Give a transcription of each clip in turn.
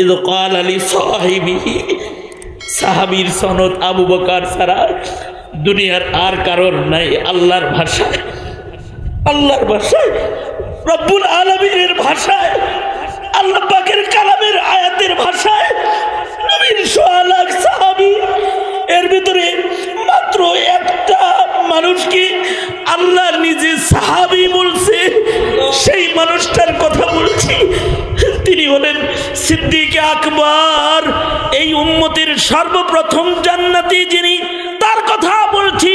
ইয ক্বালা লিসাহিবিহি, সাহাবীর সনদ আবু বকর ছাড়া দুনিয়ার আর কারোর নাই। আল্লাহর ভাষায়, আল্লাহর ভাষায়, রব্বুল আলামিনের ভাষায়, আল্লাহ পাকের কালামের আয়াতের ভাষায় নবীর সোয়া লাখ সাহাবী, এর ভিতরে মাত্র একটা মানুষকে আল্লাহ নিজে সাহাবী বলছে, সেই মানুষটার কথা বলছি। তিনি হলেন সিদ্দিক আকবর, এই উম্মতের সর্বপ্রথম জান্নাতি যিনি, তার কথা বলছি।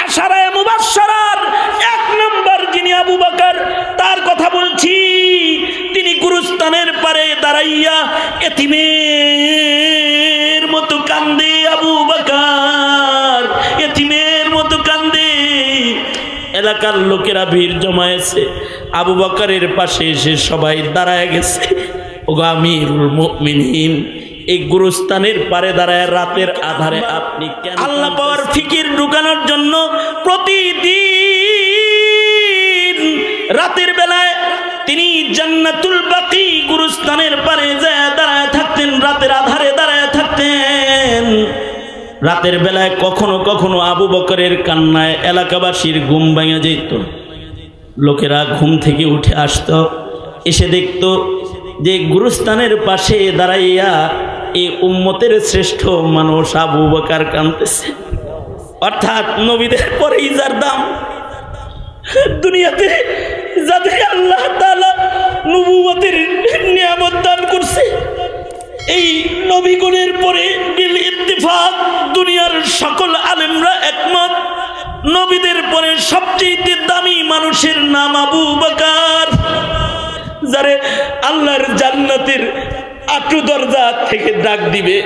আশারায়ে মুবাশশারার এক নম্বর যিনি আবু বকর, তার কথা বলছি। তিনি গুরুস্থানের পারে দাঁড়াইয়া এতিমের মতো কান্দে, আবু বকর এতিমের মতো কান্দে। এলাকার লোকেরা ভিড় জমায়েছে, আবু বকরের পাশে এসে সবাই দাঁড়ায় গেছে। ওগো আমিরুল মুমিনিন, এই গুরুস্থানের পারে দাঁড়ায় রাতের আধারে আপনি কেন? আল্লাহ পাওয়ার ফিকির ঢুকানোর জন্য প্রতিদিন রাতের বেলায় তিনি জান্নাতুল বাকি গুরুস্থানের পারে যায় দাঁড়ায় থাকতেন, রাতের আধারে দাঁড়ায় থাকতেন। রাতের বেলায় কখনো কখনো আবু বকরের কান্নায় এলাকাবাসীর ঘুম ভেঙে যেত। লোকেরা ঘুম থেকে উঠে আসতো, এসে দেখত যে গুরুস্থানের পাশে দাঁড়াইয়া এই উম্মতের শ্রেষ্ঠ মানুষ আবু বকর কাঁদতেছে। অর্থাৎ নবীদের পরেই যার দাম, দুনিয়াতে যাদের আল্লাহ তাআলা নবুয়তের নিয়ামত দান করছে, এই নবীগণের পরে বিল ইত্তেফাক দুনিয়ার সকল আলেমরা একমত, নবীদের পরে সবচেয়ে দামি মানুষের নাম আবু বকর, যারে আল্লাহর জান্নাতের আটু দরজা থেকে ডাক দিবে,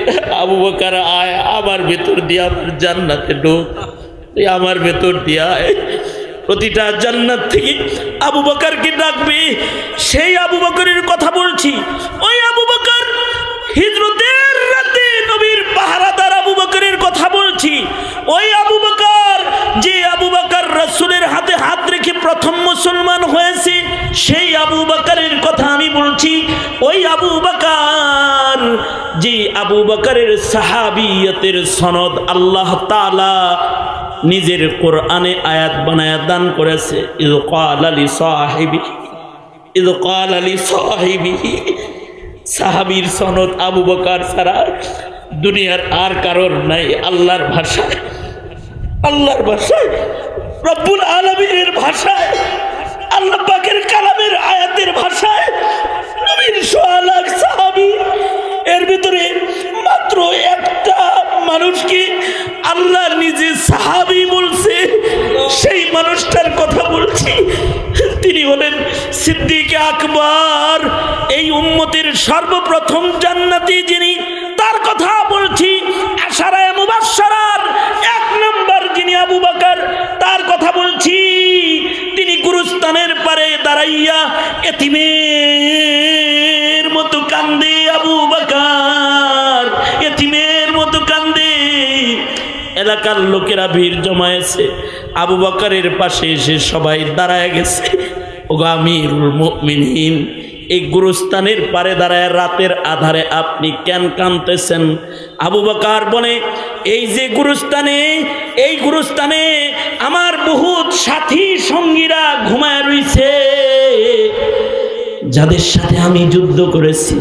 আবু বকর আয় আমার ভেতর দিয়ে, আমার জান্নাতে ঢোক, আমার ভেতর দিয়ে আয়। প্রতিটা জান্নাত থেকে আবু বকরকে ডাকবে। সেই আবু বকরের কথা বলছি। ওই আবু বকর হিজরতের রাতে নবীর পাহারাদার আবু বকরের কথা বলছি। ওই আবু বকর, যে আবু বকর রাসূলের হাতে হাত রেখে প্রথম মুসলমান হয়েছে, সেই আবু বকরের কথা আমি বলছি। ওই আবু বকর, যে আবু বকরের সাহাবিয়তের সনদ আল্লাহ তাআলা নিজের কোরআনে আয়াত বানায়া দান করেছে। ইয ক্বালা লিসাহিবিহি, সাহাবীর সনদ আবু বকর ছাড়া দুনিয়ার আর কারোর নাই। আল্লাহর ভাষায়, আল্লাহর ভাষায়, রব্বুল আলামিনের ভাষায়, আল্লাহ পাকের কালামের আয়াতের ভাষায় নবীর সোয়া লাখ সাহাবী, এর ভিতরে মাত্র একটা মানুষকে আল্লাহ নিজে সাহাবী বলছে, সেই মানুষটার কথা বলছি। তিনি হলেন সিদ্দিক আকবর, এই উম্মতের সর্বপ্রথম জান্নাতি যিনি, তার কথা বলছি। আশারায়ে মুবাশশারার এক নম্বর যিনি আবু বকর, তার কথা বলছি। তিনি গুরুস্থানের পারে দাঁড়াইয়া এতিমের মতো কান্দে, আবু বকর এতিমের মতো কান্দে। এলাকার লোকেরা ভিড় জমায়েছে, আবু বকরের পাশে এসে সবাই দাঁড়ায় গেছে। ওগো আমিরুল মুমিনিন, এই গুরুস্থানের পারে দাঁড়ায় রাতের আধারে আপনি কেন কাঁদতেছেন? আবু বকর বলে, এই যে গুরুস্থানে, এই গুরুস্থানে আমার বহুত সাথী সঙ্গীরা ঘুমায় রইছে, যাদের সাথে আমি যুদ্ধ করেছি,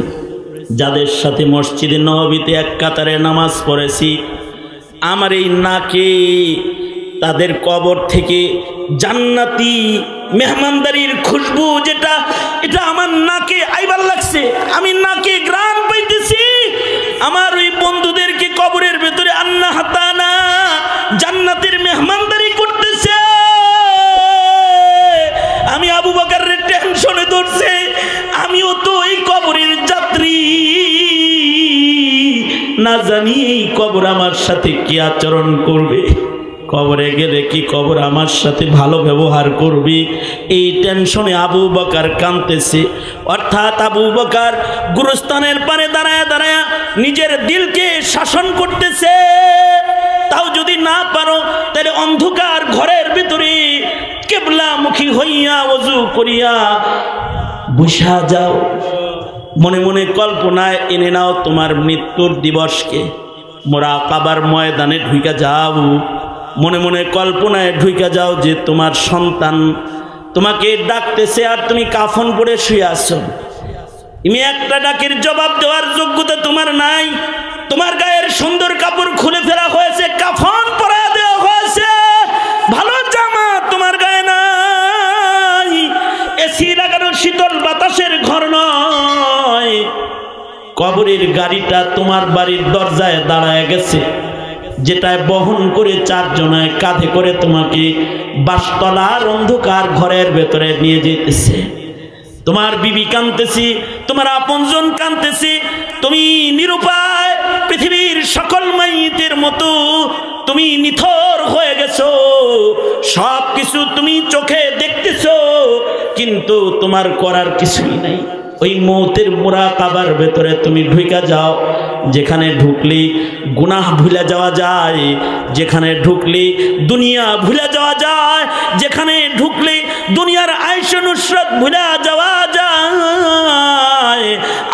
যাদের সাথে মসজিদে নববীতে এক কাতারে নামাজ পড়েছি। আমার এই নাকে তাদের কবর থেকে জান্নাতি মেহমানদারির খুশবু, যেটা এটা আমার নাকে আইবার লাগছে, আমি নাকে ঘ্রাণ পাইতেছি। আমার ওই বন্ধুদেরকে কবরের ভেতরে আন্না হাতানা জান্নাতের মেহমানদারি করতেছে। আমি আবু বকরের টেনশনে ধরছে, আমিও তো এই কবরের যাত্রী, না জানি এই কবর আমার সাথে কি আচরণ করবে, কবরে গেলে কি কবর আমার সাথে ভালো ব্যবহার করবে, এই টেনশনে আবু বকর কাঁদতেছে। অর্থাৎ আবু বকর গুরুস্থানের পারে দাঁড়ায় দাঁড়ায় নিজের দিলকে শাসন করতেছে। তাও যদি না পারো, তাহলে অন্ধকার ঘরের ভিতরে কিবলামুখী হইয়া ওযু করিয়া বসা যাও, মনে মনে কল্পনায় এনে নাও তোমার মৃত্যুর দিবসকে, মুরাকাবার ময়দানে ঢুকে যাও, মনে মনে কল্পনায় ঢুকে যাও যে তোমার সন্তান তোমাকে ডাকতেছে আর তুমি কাফন পরে শুয়ে আছো। তুমি একটা ডাকের জবাব দেওয়ার যোগ্যতা তোমার নাই। তোমার গায়ের সুন্দর কাপড় খুলে ফেলা হয়েছে, কাফন পরা দেওয়া হয়েছে, ভালো জামা তোমার গায়ে নাই, এসি লাগানো শীতল বাতাসের ঘর নয়, কবরের গাড়িটা তোমার বাড়ির দরজায় দাঁড়ায় গেছে, যেটায় বহন করে চারজনায় কাঁধে করে তোমাকে বাসতলার অন্ধকার ঘরের ভেতরে নিয়ে যেতেছে। তোমার বিবি কাঁদতেছি, তোমার আপনজন কাঁদতেছি, তুমি নিরুপায়, পৃথিবীর সকল মাইতের মতো তুমি নিথর হয়ে গেছো, সব কিছু তুমি চোখে দেখতেছো, কিন্তু তোমার করার কিছুই নাই। ওই মৌতের মুরাকাবার ভেতরে তুমি ঢুকে যাও, যেখানে ঢুকলি গুনাহ ভুলে যাওয়া যায়, যেখানে ঢুকলি দুনিয়া ভুলে যাওয়া যায়, যেখানে ঢুকলি দুনিয়ার আয়েশ নুসরত ভুলে যাওয়া যায়,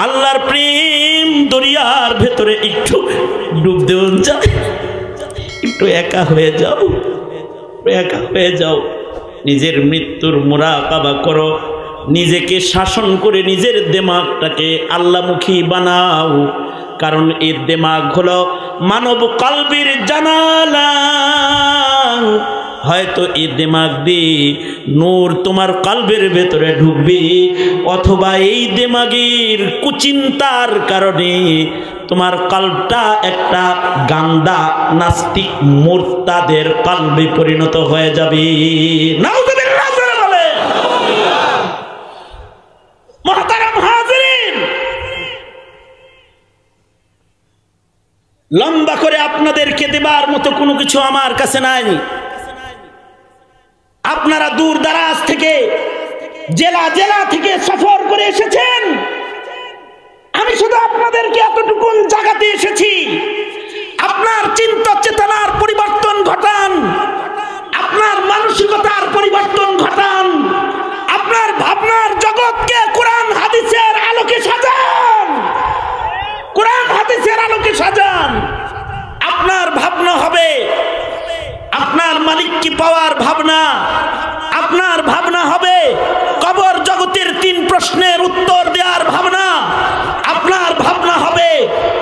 আল্লাহর প্রেম দরিয়ার ভেতরে একটু ডুব দেওয়া যায়, একটু একা হয়ে যাও, একা হয়ে যাও, নিজের মৃত্যুর মুরাকাবা করো, নিজেকে শাসন করে নিজের দিমাগটাকে আল্লাহমুখী বানাও। কারণ এই দিমাগ হলো মানব কলবের জানালা, হয়তো এই দিমাগ দিয়ে নূর তোমার কলবের ভেতরে ঢুকবে, অথবা এই দিমাগের কুচিন্তার কারণে তোমার কলবটা একটা গান্দা নাস্তিক মুরতাদের কলবে পরিণত হয়ে যাবে। নাউযুবিল্লাহ বলে। মুহতারাম হাজিরিন, লম্বা করে আপনাদেরকে দেবার মতো কোনো কিছু আমার কাছে নাই। আপনারা দূর দারাজ থেকে, জেলা জেলা থেকে সফর করে এসেছেন, আমি শুধু আপনাদেরকে এতটুকুন জাগাতে এসেছি, আপনার চিন্তা চেতনার পরিবর্তন ঘটান, আপনার মানসিকতার পরিবর্তন ঘটান, আপনার ভাবনার জগৎকে কোরআন হাদিসের আলোকে সাজান, কোরআন হাদিসের আলোকে সাজান। আপনার ভাবনা হবে আপনার মালিককে পাওয়ার ভাবনা, আপনার ভাবনা হবে কবর জগতের 3 প্রশ্নের উত্তর দেওয়ার ভাবনা, আপনার ভাবনা হবে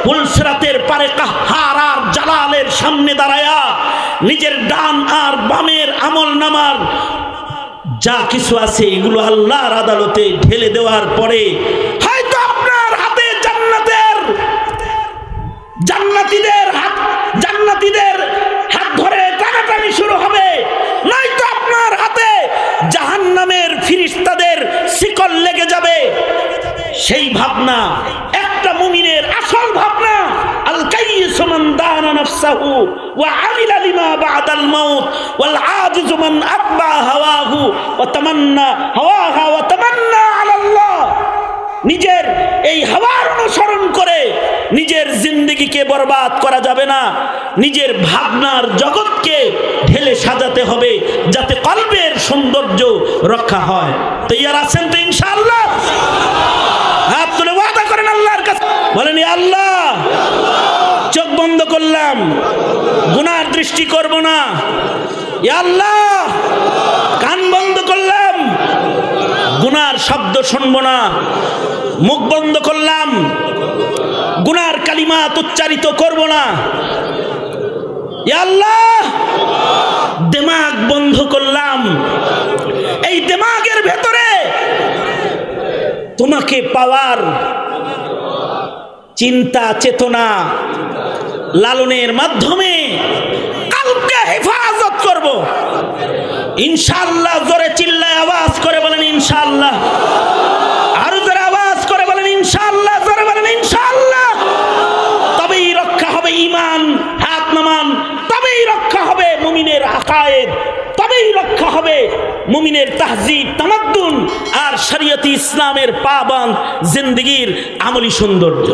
পুলসিরাতের পারে কাহ্হার আর জালালের সামনে দাঁড়ায়া নিজের ডান আর বামের আমল নামার যা কিছু আছে এগুলো আল্লাহর আদালতে ঢেলে দেওয়ার পরে হয়তো আপনার হাতে জান্নাতীদের হাত ধরে টানাটানি শুরু হবে, নয়তো আপনার হাতে জাহান্নামের ফিরিস্তাদের শিকল লেগে যাবে। সেই ভাবনা একটা মুমিনের আসল ভাবনা। আল কাইয়িসু মান দানা নাফসাহু ওয়া আমিলা লিমা বাদাল মাউত ওয়াল আজিজু মান আতবা হাওয়াহু ওয়া তামান্না হাওয়াহা ওয়া তামান্না আলাল্লাহ। নিজের এই হাওয়ার অনুসরণ করে নিজের জিন্দেগিকে বরবাদ করা যাবে না, নিজের ভাবনার জগৎকে ঢেলে সাজাতে হবে যাতে কলবের সৌন্দর্য রক্ষা হয়। তৈয়ার আছেন তো ইনশাআল্লাহ? হাত তুলে ওয়াদা করেন আল্লাহর কাছে, বলেন ইয়া আল্লাহ, চোখ বন্ধ করলাম, গুনার দৃষ্টি করব না। ইয়া আল্লাহ, কান বন্ধ করলাম, গুনার শব্দ শুনবো না। মুখ বন্ধ করলাম, গুনার কালিমাত উচ্চারিত করব না। ইয়া আল্লাহ, দিমাগ বন্ধ করলাম, এই দিমাগের ভেতরে তোমাকে পাওয়ার চিন্তা চেতনা লালনের মাধ্যমে কালকে হেফাজত করব ইনশাআল্লাহ। জোরে চিল্লায় আওয়াজ করে বলেন ইনশাআল্লাহ। আরো জোরে আওয়াজ করে বলেন ইনশাআল্লাহ, জোরে বলেন ইনশাআল্লাহ। তবেই রক্ষা হবে ঈমান, হাত নামান, তবেই রক্ষা হবে মুমিনের আকায়েদ, তবেই রক্ষা হবে মুমিনের তাহজিব তামাদ্দুন আর শরীয়তে ইসলামের পাবন্দ জিন্দেগীর আমলি সৌন্দর্য।